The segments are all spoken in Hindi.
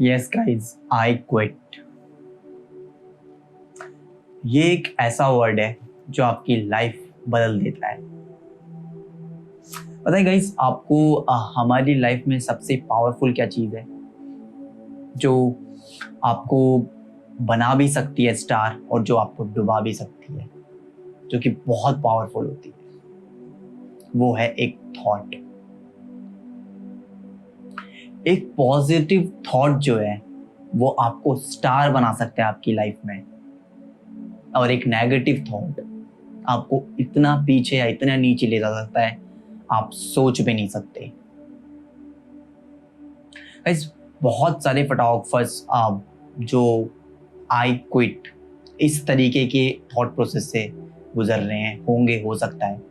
Yes guys, I quit. ये एक ऐसा वर्ड है जो आपकी लाइफ बदल देता है। पता है गाइस, आपको हमारी लाइफ में सबसे पावरफुल क्या चीज़ है जो आपको बना भी सकती है स्टार, और जो आपको डुबा भी सकती है, जो कि बहुत पावरफुल होती है। वो है एक थॉट। एक पॉजिटिव थॉट जो है वो आपको स्टार बना सकता है आपकी लाइफ में, और एक नेगेटिव थॉट आपको इतना पीछे या इतना नीचे ले जा सकता है आप सोच भी नहीं सकते। गाइस, बहुत सारे फोटोग्राफर्स जो आई क्विट इस तरीके के थॉट प्रोसेस से गुजर रहे हैं होंगे, हो सकता है,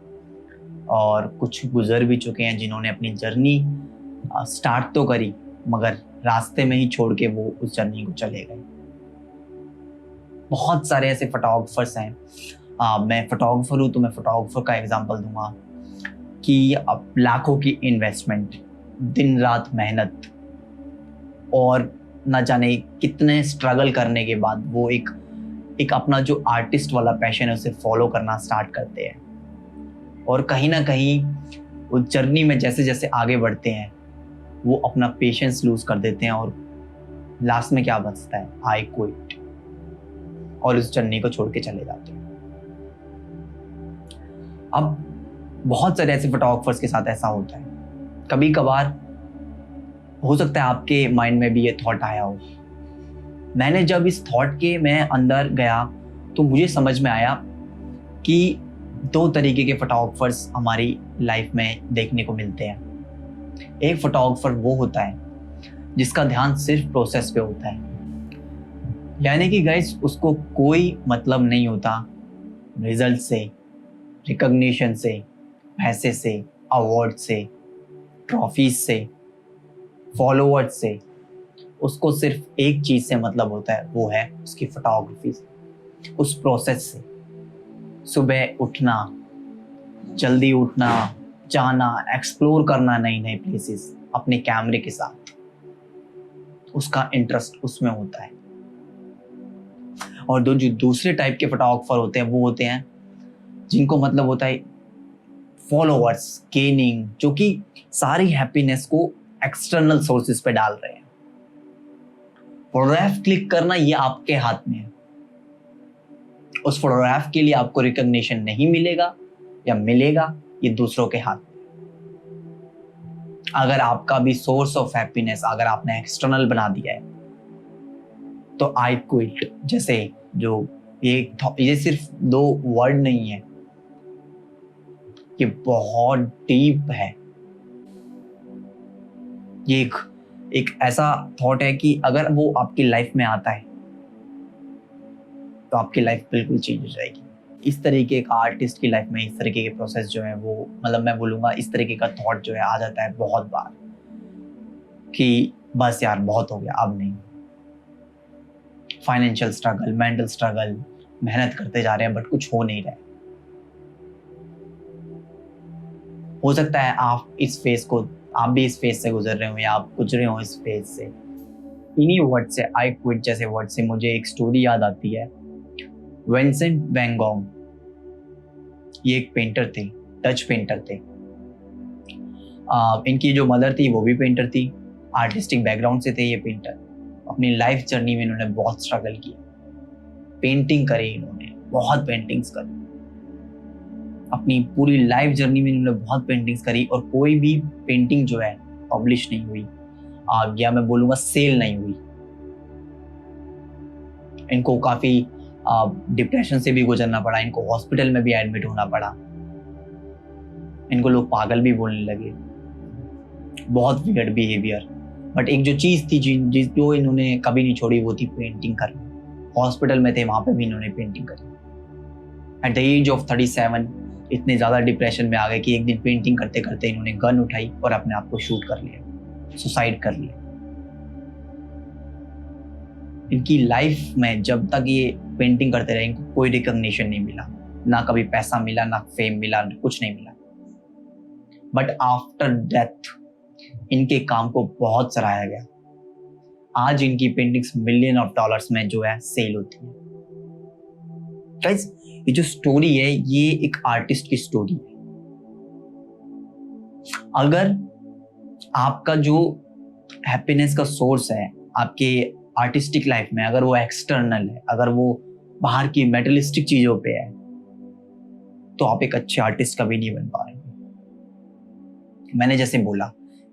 और कुछ गुजर भी चुके हैं जिन्होंने अपनी जर्नी स्टार्ट तो करी मगर रास्ते में ही छोड़ के वो उस जर्नी को चले गए। बहुत सारे ऐसे फोटोग्राफर्स हैं। मैं फोटोग्राफर हूँ तो मैं फोटोग्राफर का एग्जांपल दूंगा कि अब लाखों की इन्वेस्टमेंट, दिन रात मेहनत, और न जाने कितने स्ट्रगल करने के बाद वो एक अपना जो आर्टिस्ट वाला पैशन है उसे फॉलो करना स्टार्ट करते हैं। और कहीं ना कहीं उस जर्नी में जैसे जैसे आगे बढ़ते हैं वो अपना पेशेंस लूज कर देते हैं, और लास्ट में क्या बचता है, आई क्विट, और उस जर्नी को छोड़ के चले जाते हैं। अब बहुत सारे ऐसे फोटोग्राफर्स के साथ ऐसा होता है। कभी कभार हो सकता है आपके माइंड में भी ये थॉट आया हो। मैंने जब इस थॉट के मैं अंदर गया तो मुझे समझ में आया कि दो तरीके के फोटोग्राफर्स हमारी लाइफ में देखने को मिलते हैं। एक फोटोग्राफर वो होता है जिसका ध्यान सिर्फ प्रोसेस पे होता है, यानी कि गाइस उसको कोई मतलब नहीं होता रिजल्ट से, रिकॉग्निशन से, पैसे से, अवार्ड से, ट्रॉफीज से, फॉलोअर्स से। उसको सिर्फ एक चीज से मतलब होता है, वो है उसकी फोटोग्राफी से, उस प्रोसेस से। सुबह उठना, जल्दी उठना, जाना, एक्सप्लोर करना नई नई प्लेसेस अपने कैमरे के साथ, उसका इंटरेस्ट उसमें होता है। और जो दूसरे टाइप के फोटोग्राफर होते हैं वो होते हैं जिनको मतलब होता है फॉलोअर्स, गेनिंग, जो कि सारी हैप्पीनेस को एक्सटर्नल सोर्सेज पे डाल रहे हैं। फोटोग्राफ क्लिक करना ये आपके हाथ में है। उस फोटोग्राफ के लिए आपको रिकॉग्निशन नहीं मिलेगा या मिलेगा, ये दूसरों के हाथ में। अगर आपका भी सोर्स ऑफ हैप्पीनेस अगर आपने एक्सटर्नल बना दिया है तो आई क्विट जैसे जो ये सिर्फ दो वर्ड नहीं है, ये बहुत डीप है। ये एक ऐसा थॉट है कि अगर वो आपकी लाइफ में आता है तो आपकी लाइफ बिल्कुल चेंज हो जाएगी। इस तरीके का आर्टिस्ट की लाइफ में इस तरीके के प्रोसेस जो है वो, मतलब मैं बोलूँगा इस तरीके का थॉट जो है आ जाता है बहुत बार कि बस यार बहुत हो गया, अब नहीं। फाइनेंशियल स्ट्रगल, मेंटल स्ट्रगल, मेहनत करते जा रहे हैं बट कुछ हो नहीं रहा है। हो सकता है आप भी इस फेज से गुजर रहे हो या आप गुजरे हो इस फेज से। इन्हीं वर्ड से, आई क्विट जैसे वर्ड से, मुझे एक स्टोरी याद आती है। विंसेंट वैन गॉग, ये एक पेंटर थे, डच पेंटर थे। इनकी जो मदर थी वो भी पेंटर थी, आर्टिस्टिक बैकग्राउंड से थे ये पेंटर। अपनी लाइफ जर्नी में इन्होंने बहुत स्ट्रगल किया, पेंटिंग करी इन्होंने, बहुत पेंटिंग्स करी। अपनी पूरी लाइफ जर्नी में इन्होंने बहुत पेंटिंग्स करी, और कोई भी पेंटिंग जो है पब्लिश नहीं हुई, या मैं बोलूँगा सेल नहीं हुई। इनको काफ़ी डिप्रेशन से भी गुजरना पड़ा, इनको हॉस्पिटल में भी एडमिट होना पड़ा, इनको लोग पागल भी बोलने लगे, बहुत वियर्ड बिहेवियर। बट एक जो चीज़ थी जो इन्होंने कभी नहीं छोड़ी वो थी पेंटिंग करना। हॉस्पिटल में थे, वहाँ पे भी इन्होंने पेंटिंग करी। एट द एज ऑफ 37 इतने ज़्यादा डिप्रेशन में आ गए कि एक दिन पेंटिंग करते करते इन्होंने गन उठाई और अपने आप को शूट कर लिया, सुसाइड कर लिया। इनकी लाइफ में जब तक ये पेंटिंग करते रहे इनको कोई रिकॉग्निशन नहीं मिला, ना कभी पैसा मिला, ना फेम मिला, कुछ नहीं मिला। बट आफ्टर डेथ इनके काम को बहुत सराहा गया। आज इनकी पेंटिंग्स मिलियन ऑफ डॉलर्स में जो है सेल होती है। गाइस, ये जो स्टोरी है ये एक आर्टिस्ट की स्टोरी है। अगर आपका जो हैप्पीनेस का सोर्स है आपके आर्टिस्टिक लाइफ में, अगर वो एक्सटर्नल है, अगर वो बाहर की मेटलिस्टिक चीजों पे है, तो आप एक अच्छे आर्टिस्ट कभी नहीं बन पाएंगे। मैंने जैसे बोला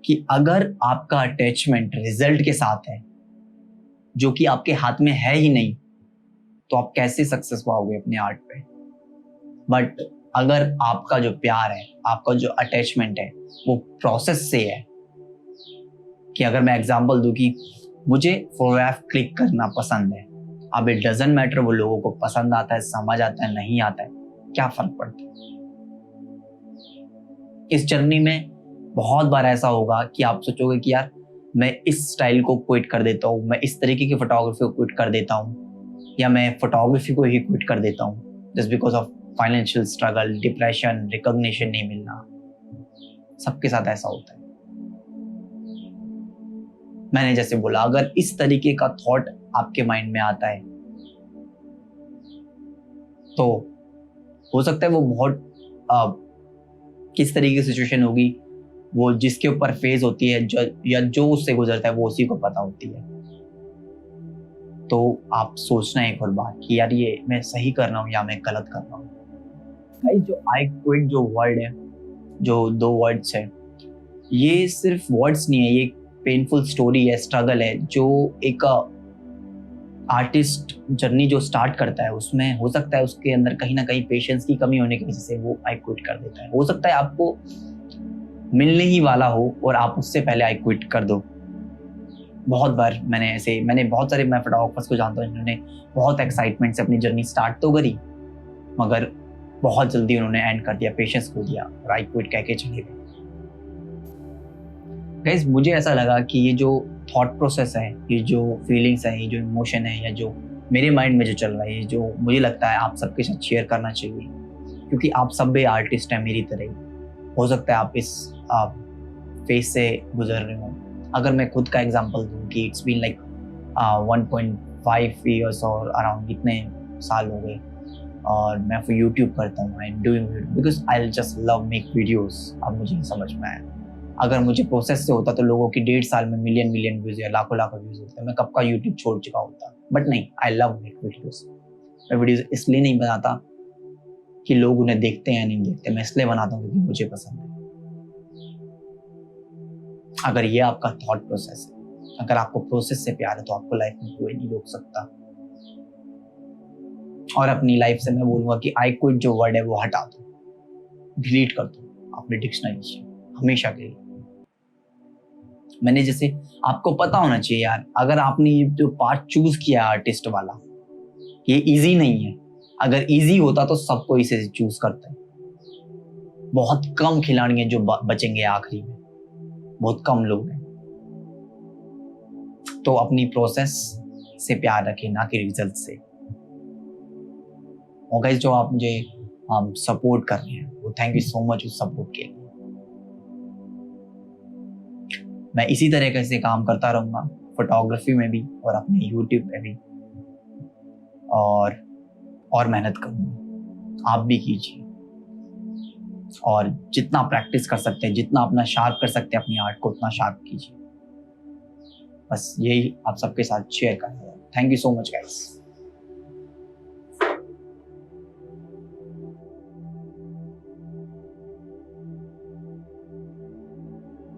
कि अगर आपका अटैचमेंट रिजल्ट के साथ है जो कि आपके हाथ में है ही नहीं, तो आप कैसे सक्सेस पाओगे अपने आर्ट पे। बट अगर आपका जो प्यार है, आपका जो अटैचमेंट है वो प्रोसेस से है, कि अगर मैं एग्जांपल दूं कि मुझे फोटोग्राफ क्लिक करना पसंद है, अब इट डजंट मैटर वो लोगों को पसंद आता है, समझ आता है, नहीं आता है, क्या फर्क पड़ता है। इस जर्नी में बहुत बार ऐसा होगा कि आप सोचोगे कि यार मैं इस स्टाइल को क्विट कर देता हूँ, मैं इस तरीके की फोटोग्राफी को क्विट कर देता हूँ, या मैं फोटोग्राफी को ही क्विट कर देता हूँ just because of financial struggle, depression, recognition नहीं मिलना। सबके साथ ऐसा होता है। मैंने जैसे बोला, अगर इस तरीके का थॉट आपके माइंड में आता है तो हो सकता है वो बहुत किस तरीके की सिचुएशन होगी, वो जिसके ऊपर फेज होती है या जो उससे गुजरता है वो उसी को पता होती है। तो आप सोचना एक और बात कि यार ये मैं सही कर रहा हूँ या मैं गलत कर रहा हूँ। जो आई क्विट जो वर्ड है, जो 2 वर्ड्स है, ये सिर्फ वर्ड्स नहीं है, ये पेनफुल स्टोरी है, स्ट्रगल है जो एक आर्टिस्ट जर्नी जो स्टार्ट करता है उसमें हो सकता है उसके अंदर कहीं ना कहीं पेशेंस की कमी होने की वजह से वो आई क्विट कर देता है। हो सकता है आपको मिलने ही वाला हो और आप उससे पहले आई क्विट कर दो। बहुत बार मैंने बहुत सारे मैं फोटोग्राफर्स को जानता हूँ जिन्होंने बहुत एक्साइटमेंट से अपनी जर्नी स्टार्ट तो करी, मगर बहुत जल्दी उन्होंने एंड कर दिया, पेशेंस खो दिया और आई क्विट कह के चले गए। गाइस, मुझे ऐसा लगा कि ये जो थॉट प्रोसेस है, ये जो फीलिंग्स है, ये जो इमोशन है, या जो मेरे माइंड में जो चल रहा है, ये जो मुझे लगता है आप सबके साथ शेयर करना चाहिए, क्योंकि आप सब भी आर्टिस्ट हैं मेरी तरह ही। हो सकता है आप इस फेज से गुजर रहे हो। अगर मैं खुद का एग्जांपल दूं कि इट्स बीन लाइक 1.5 ईयर्स और अराउंड इतने साल हो गए, और मैं फिर यूट्यूब करता हूँ, I am doing because I just love make videos. अब मुझे समझ में आया, अगर मुझे प्रोसेस से होता तो लोगों की 1.5 साल में मिलियन व्यूज या लाखों व्यूज होते, मैं कब का यूट्यूब छोड़ चुका होता। बट नहीं, आई लव मेक वीडियोस। मैं वीडियोस इसलिए नहीं बनाता कि लोग उन्हें देखते हैं या नहीं देखते, मैं इसलिए बनाता हूँ क्योंकि मुझे पसंद है। अगर ये आपका थॉट प्रोसेस है, अगर आपको प्रोसेस से प्यार है, तो आपको लाइफ में कोई नहीं रोक सकता। और अपनी लाइफ से मैं बोलूंगा कि आई क्विट जो वर्ड है वो हटा दो, डिलीट कर दो अपनी डिक्शनरी से हमेशा के लिए। मैंने जैसे आपको पता होना चाहिए यार, अगर आपने ये जो पार्ट चूज किया आर्टिस्ट वाला, ये इजी नहीं है। अगर इजी होता तो सबको इसे चूज करते हैं। बहुत कम खिलाड़ी हैं जो बचेंगे आखिरी में, बहुत कम लोग हैं। तो अपनी प्रोसेस से प्यार रखें, ना कि रिजल्ट से। और गाइस, जो आप मुझे सपोर्ट कर रहे हैं, वो थैंक यू सो मच उस सपोर्ट के लिए। मैं इसी तरह से काम करता रहूंगा, फोटोग्राफी में भी और अपने यूट्यूब पे भी, और मेहनत करूंगा। आप भी कीजिए, और जितना प्रैक्टिस कर सकते हैं, जितना अपना शार्प कर सकते हैं अपनी आर्ट को, उतना शार्प कीजिए। बस यही आप सबके साथ शेयर करना है। Thank you so much guys.